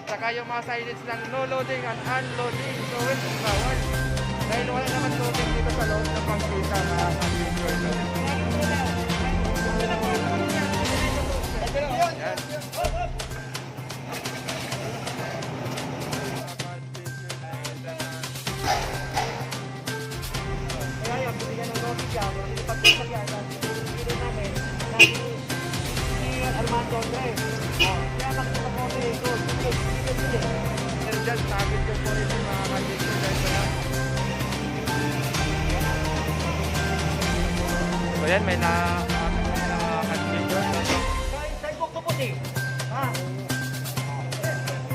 Saka yung mga signage ng no loading and unloading. So which is bawal. Dahil wala naman loading dito sa loob ng bangketa mga ka-adventure. Yan. Dyan, sabit ko po rin yung mga ka-adventure. So yan, may na-ka-adventure. Sa ibok ko po eh. Ha?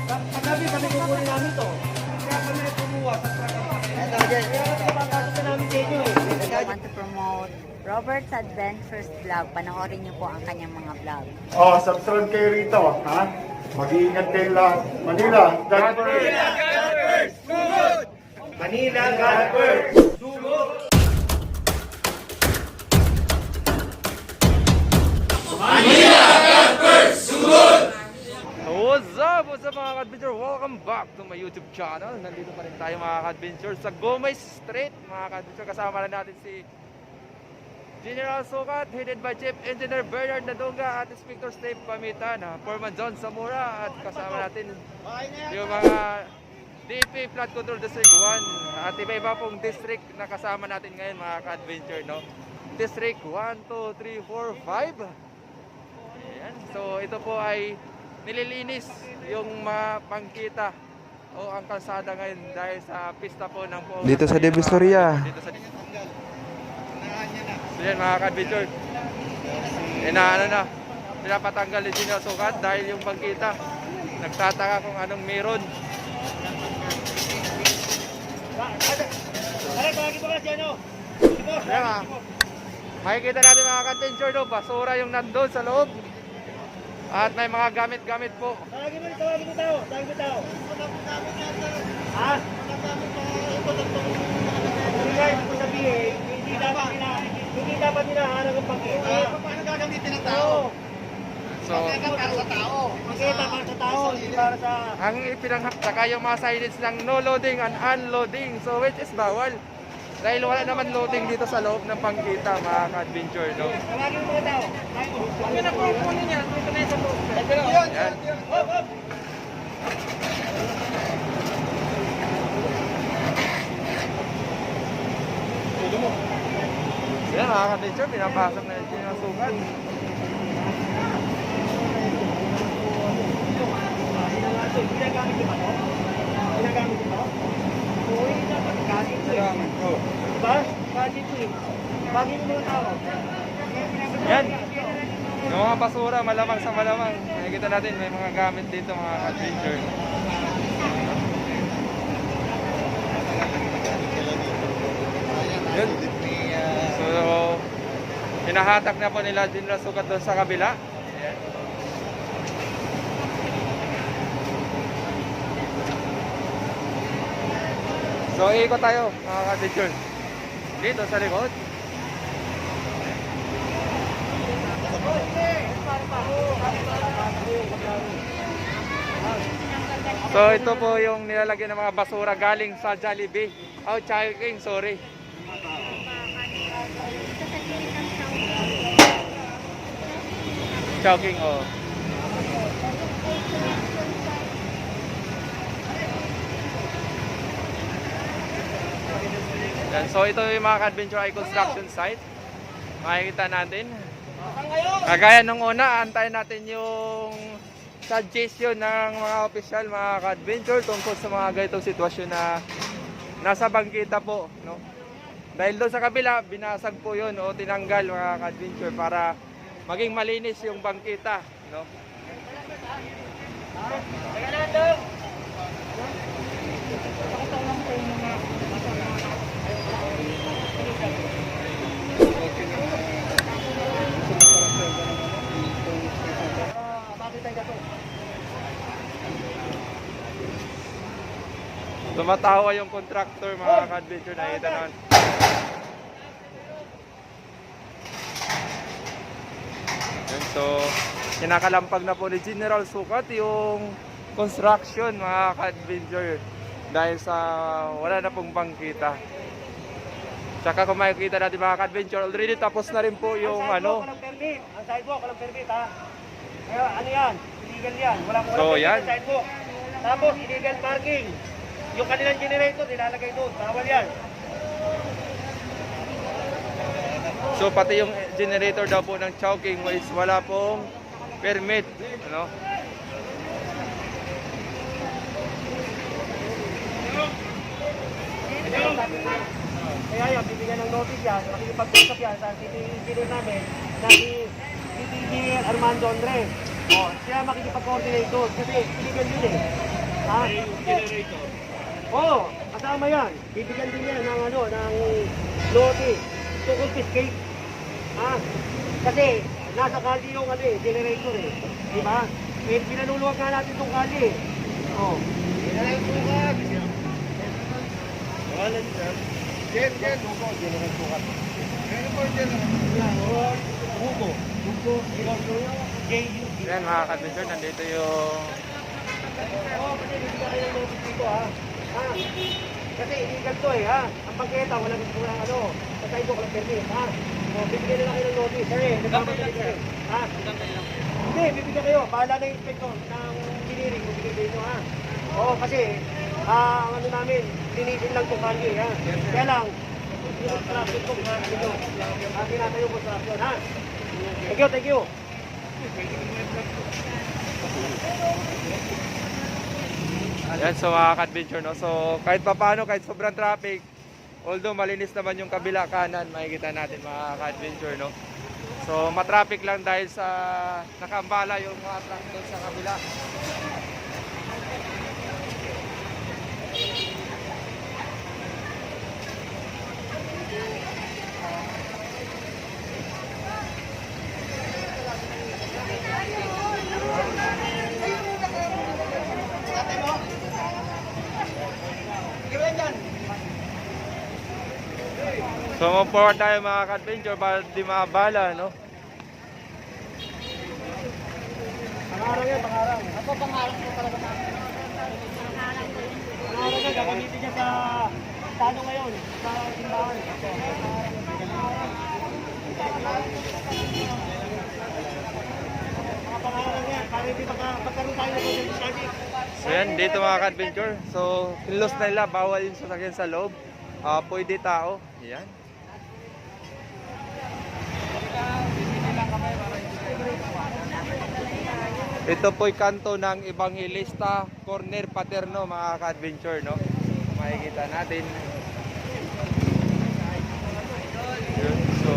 Kagabi kami kukunin namin to. Kaya kami kumuha sa traka. Kaya napapasok na namin sa inyo eh. I want to promote Robert's Adventures Vlog. Panoorin niyo po ang kanyang mga vlog. Oh, subscribe kayo rito, ha? Mag-iingat kayo lahat. Manila, God first! Manila, God first! Sugod! What's up mga ka-adventure? Welcome back to my YouTube channel. Nandito pa rin tayo mga ka-adventure sa Gomez Street. Mga ka-adventure, kasama na natin si General Sukat, headed by Chief Engineer Bernard Nadonga at Inspector Steve Pamitan, Foreman John Zamora, at kasama natin yung mga DP Flood Control District 1 at iba-iba pong district na kasama natin ngayon mga ka-adventure, no? District 1, 2, 3, 4, 5. Ayan. So ito po ay nililinis yung mapangkita o ang kalsada ngayon dahil sa pista po ng po dito sa Divisoria. Dito sa So yan mga ka-adventure, pinapatanggal ni General Sukat dahil yung bangkita nagtataka kung anong meron. Ayan, makikita natin mga ka-adventure, no? Basura yung nandun sa loob at may mga gamit-gamit po. Tawagin mo tao. Ha? Hindi sabihin, hindi dapat hinahanap ang pangkita. Paano gagamitin ng tao? So, Para sa tao. Pangkita para sa tao, hindi para sa... ang saka yung mga signage ng no loading and unloading. So which is bawal. Dahil wala naman loading dito sa loob ng bangketa mga ka-adventure, no? Tawagin mo mga tao. Ano na po ang niya? Ito na sa loob. Yan. Hop, hop! Yan mga ka-adventure, pinapasok na yung Sukat. Ginagamit mo ba ito? Ginagamit mo ito? Uy, dapat galit mo eh. Diba? Galit mo eh. Bagay mo mga tao. Yan. Yung mga basura, malamang sa malamang. Nakikita natin, may mga gamit dito mga ka-adventure. Yun. So, hinahatak na po nila General Sukat doon sa kabila. Ayan. So, ikot tayo mga ka-adventure. Dito sa likod. So, ito po yung nilalagyan ng mga basura galing sa Jollibee. Oh, Chowking, sorry. Chowking, oh. Yan. So ito yung mga ka-adventure ay construction site. Makikita natin. Kagaya nung una, antayin natin yung suggestion ng mga opisyal, mga ka-adventure tungkol sa mga ganitong sitwasyon na nasa bangketa po, no? Dahil doon sa kabila, binasag po yun o tinanggal mga ka-adventure para maging malinis yung bangketa, no? Tumatawa yung contractor mga ka-adventure, nakita naman. So, kinakalampag na po ni General Sukat yung construction mga ka-adventure dahil sa wala na pong bangketa. Tsaka kung makikita natin mga ka-adventure, already tapos na rin po yung Ang sidewalk, walang permit ha. Kaya ano yan? Illegal yan. Walang So, permit yan. sa sidewalk. Tapos illegal parking. Yung kanilang generator, nilalagay doon. Bawal yan. So pati yung generator daw po ng Chowking is wala pong permit, ano? Kaya yan, bibigyan ng notice yan. Makikipag-usap yan sa city engineer namin na si city engineer Armando Andres. O, siya makikipag-coordinate doon. Kasi illegal yun eh. Ha? Generator? Oo, kasama yan. Bibigyan din yan ng ano, ng notice to confiscate. Ha? Kasi nasa kalye yung ano eh, generator eh. Di ba? Eh, pinanuluwag nga natin itong kalye eh. Oo. Generator. Wala niya. Gen. Hugo, generate sukat. Meron po dyan. Yan, Hugo. Hugo, J-U. Yan mga ka-adventure, nandito yung... Oo, kasi bibigyan kayo ng notice dito ha. Ha? Kasi illegal to eh ha. Ang bangketa, walang ano. Basta ito, walang permit ha. O, bibigyan nila kayo ng notice. Kasi, nagmamadali kayo. Ha? Hindi, bibigyan kayo. Bahala na yung inspector ng engineering. Bibigyan kayo ha. Oo, kasi ang ano namin, linisin lang itong kalye ha. Kaya lang, yung construction ko, tinatayo ko construction ha. Thank you. Yan, so mga ka-adventure, no? So kahit papaano, kahit sobrang traffic, although malinis naman yung kabila kanan, makikita natin mga ka-adventure, no? So matraffic lang dahil sa nakambala yung mga truck doon sa kabila. So mag-forward tayo mga ka-adventure para di mabala, no? Pangarang yan, pangarang. Ako pangarang ko talaga namin. Pangarang yan, gagamitin niya sa ano ngayon, sa simbahan. Mga pangarang yan, para hindi magkaroon tayo ng social study. So yan, dito mga ka-adventure. So kilos na nila, bawal yung sasakyan sa loob. Pwede tao. Yan. Ito po'y kanto ng Evangelista Corner Paterno mga ka-adventure, no? Makikita natin. Yun, so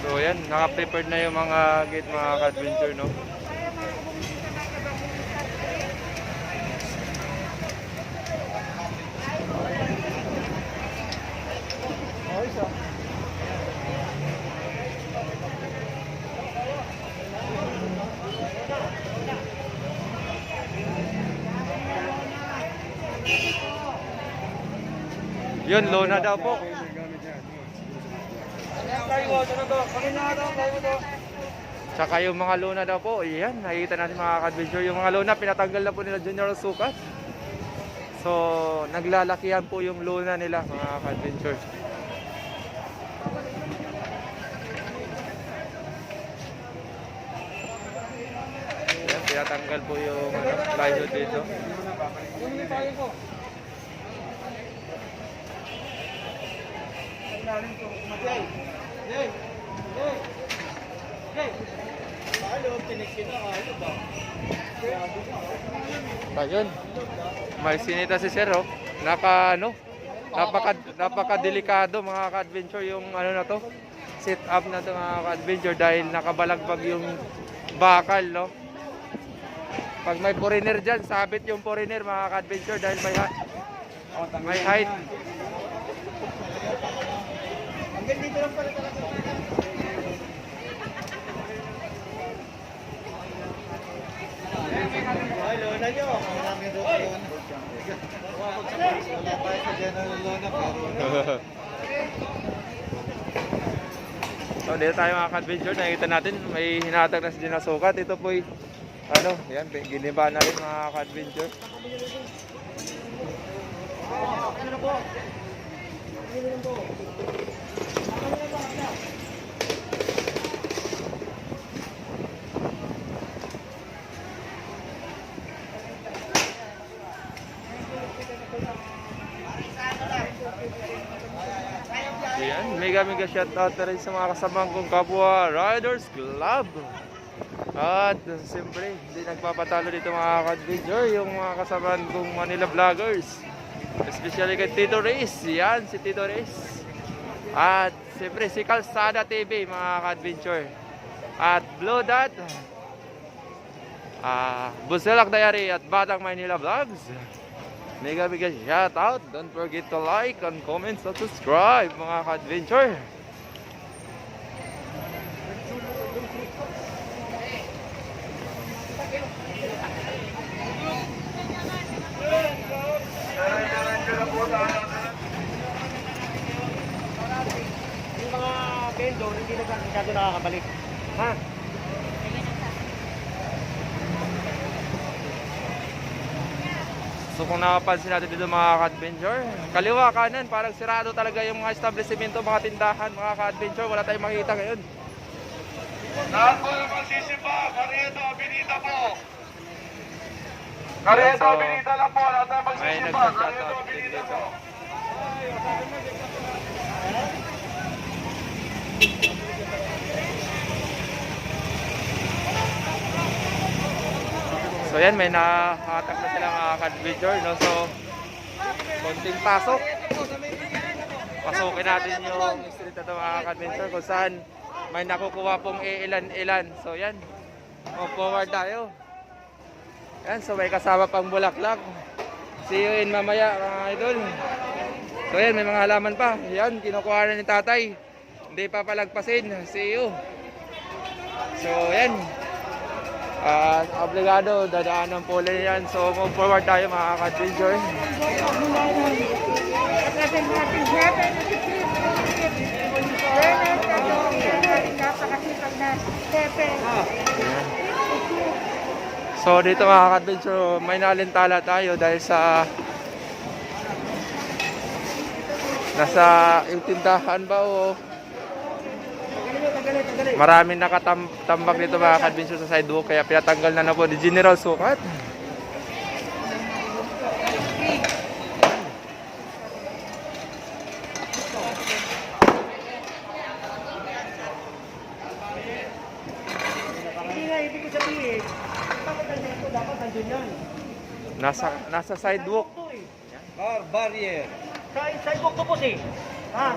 So yan, naka-prepared na yung mga gate mga ka-adventure, no? Yun, lona daw po. Tsaka yung mga lona daw po, yan, nakikita natin mga ka-adventure. Yung mga lona, pinatanggal na po nila General Sukat. So, naglalakihan po yung lona nila mga ka-adventure. Yan, pinatanggal po yung plywood dito. Ayun, may sinita si Sir, oh. Naka ano, napaka-delikado mga ka-adventure yung ano na to, set up na to mga ka-adventure dahil nakabalagbag yung bakal, no? Pag may foreigner dyan, sabit yung foreigner mga ka-adventure dahil may height. Hanggang dito lang pala talaga. Ay, lona nyo. Maraming lona. Wala tayo sa general lona pero... So dito tayo mga ka-adventure, nakikita natin may hinatag na si Dinasukat. Ito po'y ano, yan, giniba na rin mga ka-adventure. Ano na po? Ano na po? Ayan, mega shoutout na rin sa mga kasamang kong kapwa Riders Club. At siyempre, hindi nagpapatalo dito mga ka-adventure yung mga kasamang kong Manila Vloggers. Especially kay Tito Reyes, yan si Tito Reyes. At siyempre si Kalsada TV mga ka-adventure. At Blue Dot, Buselak Diary at Batang Maynila Vlogs. Mega shout out. Don't forget to like and comment and subscribe mga ka-adventure. Yung mga vendor, hindi na masyado nakakabalik. Ha? So kung napapansin natin dito mga ka-adventure, kaliwa kanan parang sirado talaga yung mga establishmento, mga tindahan mga ka-adventure. Wala tayong makita ngayon. Lahat po ng magsisimba, Karyeto, Binita po. Karyeto, Binita lang po, lahat ng May magsisimba, Karyeto, nagsa-shoutout Binita dito. po. So yan, may nakahatak na sila mga ka-adventure, no? So, konting pasok. Pasukin natin yung street na ito mga ka-adventure kung saan may nakukuha pong ilan-ilan. So yan, move forward tayo. Yan, so may kasama pang bulaklak. See you in mamaya mga idol. So yan, may mga halaman pa. Yan, kinukuha na ni tatay. Hindi pa palagpasin. See you. So yan. Obligado, dadaanan po ulit yan. So move forward tayo mga ka-adventure. So dito mga ka-adventure, may nalintala tayo dahil sa nasa yung tindahan ba o maraming nakatambak dito mga ka-adventure sa sidewalk, kaya pinatanggal na po ni General Sukat. Hindi ko sabihin. Dapat nandun yan. Nasa sidewalk. Barrier. Sidewalk to boss eh. Ha?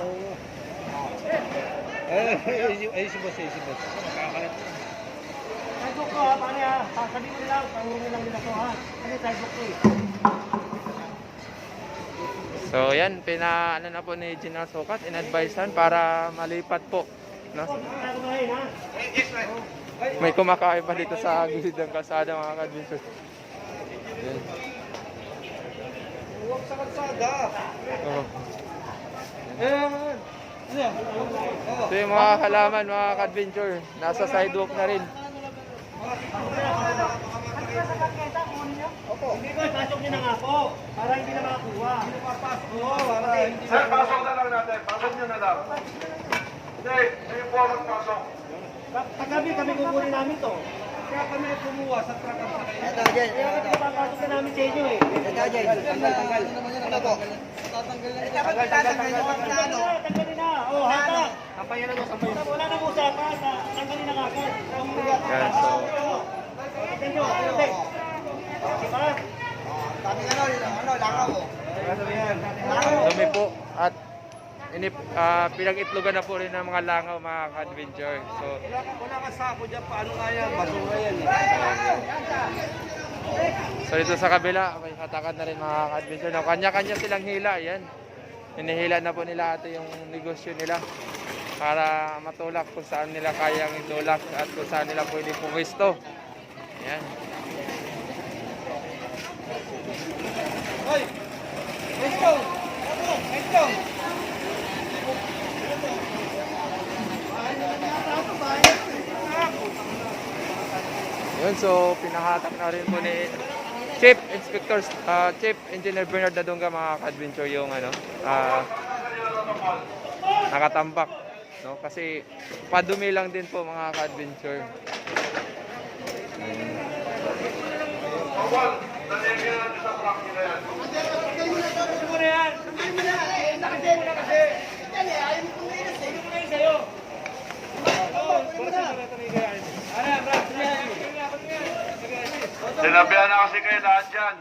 Si boss. Sidewalk to ha, paano ha? Sabihin ko nila, pangurong lang nila to ha. Ano sidewalk to eh. So yan, ano na po ni General Sukat, in-advisean para malipat po. No? May kumakain pa dito sa gilid ng kalsada mga ka-adventure. Yan. Huwag sa kalsada. Oh. Oh. So yung mga halaman mga ka-adventure, nasa sidewalk na rin. Opo. Hindi ko, pasok niyo na nga po. Para hindi na makakuha. Hindi na papasok. Oo, para hindi Sir, pasok na lang natin. Pasok nyo na lang. Hindi, ngayon po magpasok. Paggabi kami kukunin namin to. Kaya kami kumuha sa truck ang sakay. Kaya kasi papasok na namin sa inyo eh. Tanggal. Ano to? Tatanggal na. Tanggalin na. Oh, hata. Sampayan na mo, sampayan na. Wala nang usapan. Tanggalin na nga po. Yan, so Tignan nyo. Diba? Dami langaw. Dumi po at pinag-itlogan na po rin ng mga langaw mga ka-adventure. So, Wala ka sako dyan, paano nga yan? Basura yan eh. so dito sa kabila, may hatakan na rin mga ka-adventure. No, kanya-kanya silang hila. Yan. Hinihila na po nila ito yung negosyo nila para matulak kung saan nila kayang itulak at kung saan nila pwede pumisto. Yan. Hoy! Let's go! Let's go! Yun, so pinahatak na rin po ni Chief Inspector, Chief Engineer Bernard Dadunga mga ka-adventure yung nakatambak, no? Kasi padumi lang din po mga ka-adventure. Sinabihan na kasi kayo lahat dyan.